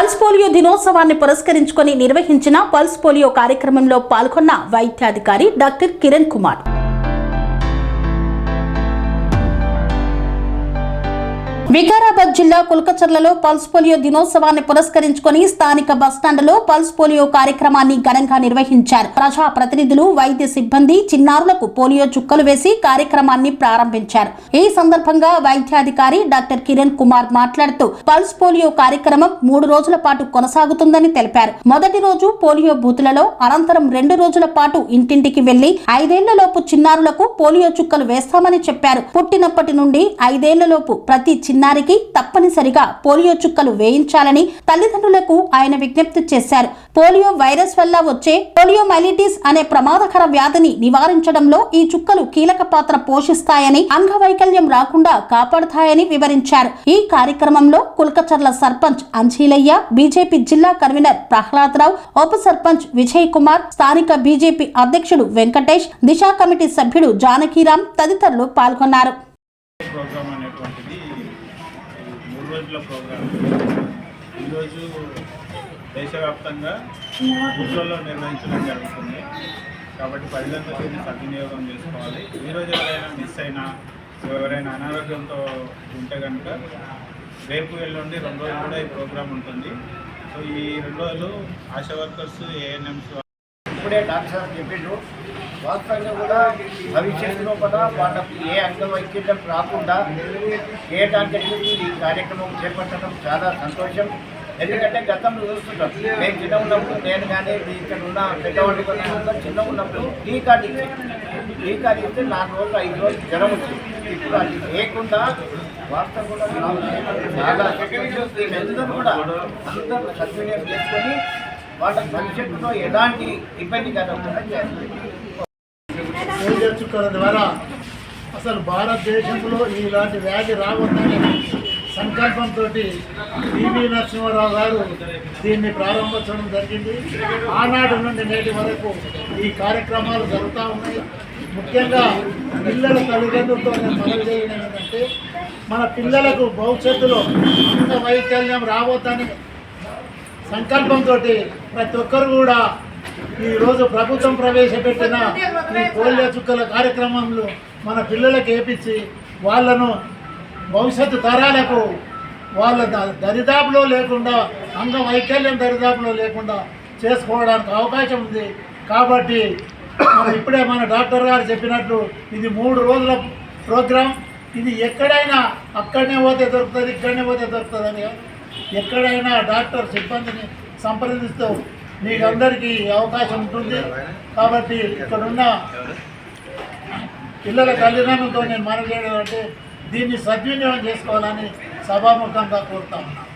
Pulse polio దినోత్సవాన్ని పురస్కరించుకొని నిర్వహించిన పల్స్ పోలియో కార్యక్రమంలో పాల్గొన్న వైద్యాధికారి డాక్టర్ కిరణ్ కుమార్. వికారాబాద్ జిల్లా కుల్కచర్లలో పల్స్ పోలియో దినోత్సవాన్ని పురస్కరించుకొని స్థానిక బస్టాండ్లో పల్స్ పోలియో కార్యక్రమాన్ని ఘనంగా నిర్వహించారు. ప్రజా ప్రతినిధులు, వైద్య సిబ్బంది చిన్నారులకు పోలియో చుక్కలు వేసి కార్యక్రమాన్ని ప్రారంభించారు. ఈ సందర్భంగా వైద్యాధికారి డాక్టర్ కిరణ్ కుమార్ మాట్లాడుతూ పల్స్ పోలియో కార్యక్రమం 3 రోజుల పాటు కొనసాగుతుందని తెలిపారు. మొదటి రోజు పోలియో బూతులలో, అనంతరం 2 రోజుల పాటు ఇంటింటికి వెళ్లి 5 ఏళ్లలోపు చిన్నారులకు పోలియో చుక్కలు వేస్తామని చెప్పారు. పుట్టినప్పటి నుండి 5 ఏళ్లలోపు ప్రతి చిన్నారికి తప్పనిసరిగా పోలియో చుక్కలు వేయించాలని తల్లిదండ్రులకు ఆయన విజ్ఞప్తి చేశారు. పోలియో వైరస్ వల్ల వచ్చే పోలియోమైలిటిస్ అనే ప్రమాదకర వ్యాధిని నివారించడంలో ఈ చుక్కలు కీలక పాత్ర పోషిస్తాయని, అంగవైకల్యం రాకుండా కాపాడుతాయని వివరించారు. ఈ కార్యక్రమంలో కుల్కచర్ల సర్పంచ్ అంజీలయ్య, బీజేపీ జిల్లా కన్వీనర్ ప్రహ్లాదరావు, ఉప సర్పంచ్ విజయ్ కుమార్, స్థానిక బీజేపీ అధ్యక్షుడు వెంకటేష్, దిశా కమిటీ సభ్యుడు జానకీరాం తదితరులు పాల్గొన్నారు. రోజుల ప్రోగ్రాం ఈరోజు దేశవ్యాప్తంగా ఊళ్ళలో నిర్వహించడం జరుగుతుంది. కాబట్టి ప్రజలంతా దీన్ని సద్వినియోగం చేసుకోవాలి. ఈరోజు ఎవరైనా మిస్ అయినా, ఎవరైనా అనారోగ్యంతో ఉంటే కనుక రేపు ఎల్లుండి 2 రోజులు కూడా ఈ ప్రోగ్రాం ఉంటుంది. సో ఈ 2 రోజులు ఆశా వర్కర్స్, ఏఎన్ఎంస్ ఇప్పుడే డాక్టర్ సార్ చెప్పిండు. వాస్తవంగా కూడా భవిష్యత్తులో కూడా వాళ్ళకి ఏ అంగవైకల్యం రాకుండా చేయడానికి ఈ కార్యక్రమం చేపట్టడం చాలా సంతోషం. ఎందుకంటే గతంలో చూస్తుంటాం, నేను చిన్న ఉన్నప్పుడు, నేను కానీ ఇక్కడ ఉన్న పెద్దవాళ్ళు కూడా చిన్న ఉన్నప్పుడు టీకా ఇస్తే 4 రోజులు 5 రోజులు జ్వరం వచ్చింది. ఇప్పుడు అది లేకుండా వాస్తవం కూడా చాలా అందరూ కూడా అందరూ సద్వినియోగం చేసుకొని వాళ్ళ భవిష్యత్తులో ఎలాంటి ఇబ్బంది కలగకుండా చేస్తారు. పోలియో చుక్కల ద్వారా అసలు భారతదేశంలో ఇలాంటి వ్యాధి రావద్దని సంకల్పంతో పివి నరసింహారావు గారు దీన్ని ప్రారంభించడం జరిగింది. ఆనాటి నుండి నేటి వరకు ఈ కార్యక్రమాలు జరుగుతూ ఉన్నాయి. ముఖ్యంగా పిల్లల తల్లిదండ్రులతో నేను మనవి చేయడం ఏంటంటే, మన పిల్లలకు భవిష్యత్తులో అంగవైకల్యం రావద్దని సంకల్పంతో ప్రతి ఒక్కరు కూడా ఈరోజు ప్రభుత్వం ప్రవేశపెట్టిన ఈ పోలియో చుక్కల కార్యక్రమంలో మన పిల్లలకు వేయించి వాళ్ళను భవిష్యత్తు తరాలకు వాళ్ళ దరిదాపులో లేకుండా, అంగవైకల్యం దరిదాపులో లేకుండా చేసుకోవడానికి అవకాశం ఉంది. కాబట్టి ఇప్పుడే మన డాక్టర్ గారు చెప్పినట్లు ఇది 3 రోజుల ప్రోగ్రాం. ఇది ఎక్కడైనా అక్కడనే పోతే దొరుకుతుంది, ఇక్కడనే పోతే దొరుకుతుంది. ఎక్కడైనా డాక్టర్ సిబ్బందిని సంప్రదిస్తూ మీకు అందరికీ అవకాశం ఉంటుంది. కాబట్టి ఇక్కడున్న పిల్లల తల్లిదండ్రులతో నేను మనవి చేయడం అంటే దీన్ని సద్వినియోగం చేసుకోవాలని సభాముఖంగా కోరుతా ఉన్నాను.